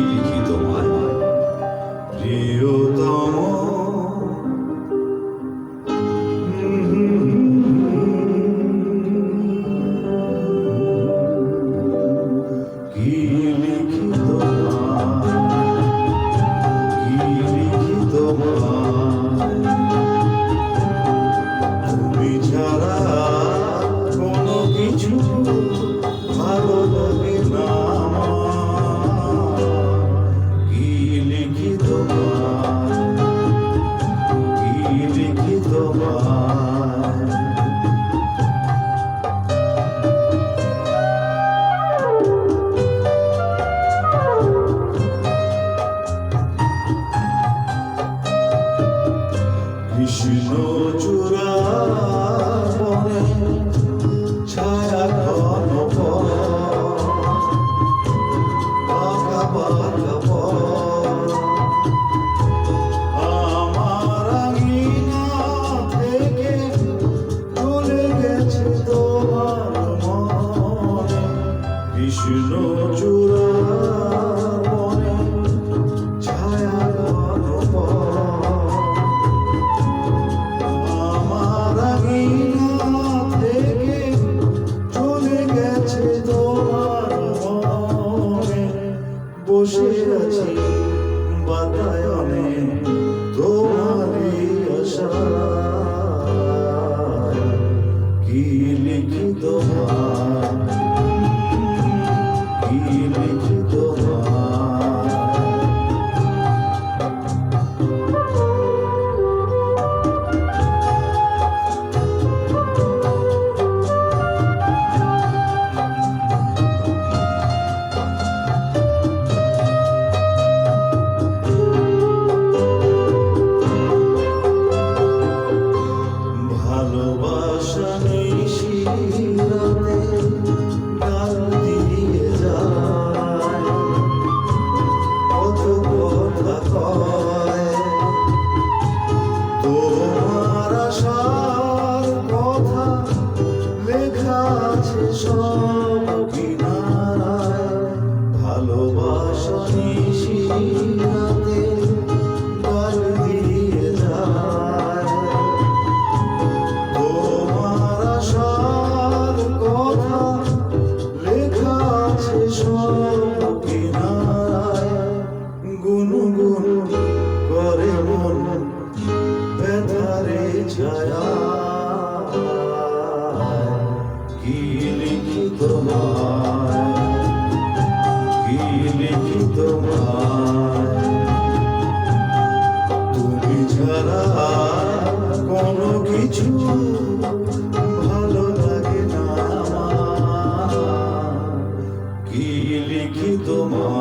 লিখি তোমায় প্রিয়তম, কি লিখি তোমায়, কি লিখি তোমায়, তুমি ছাড়া কোনো কিছু ভালো লাগে না আমার। কি লিখি তোমায়, কি লিখি তোমায়, কৃষ্ণ চূড়া বনে ছায়া ঘন পাকা পাকা আমার আঙিনা থেকে চলে গেছে তোমার মনে। কৃষ্ণ চূড়া বনে ছায়া ঘন আমার আঙিনা থেকে চলে গেছে তোমার মনে। বসে আছি বাতায়নে তোমারই আশায়, কি লিখি তোমায়, কি লিখি তোমায়, ভালোবাসা নিশিরাতে গাল দিয়ে যায়, কত কথা কয় তোমার আশার কথা লেখা আছে সব কিনারায়। ভালোবাসা নিশিরাতে গাল দিয়ে যায়, তোমার আশার কথা লেখা আছে সব কিনারায়। গুনগুন করে মন ব্যথারে ছায়া, কি লিখি তোমায়, কি লিখি তোমায়, তুমি ছাড়া কোনো কিছু ভালো লাগে না আমার। কি লিখি তোমায়।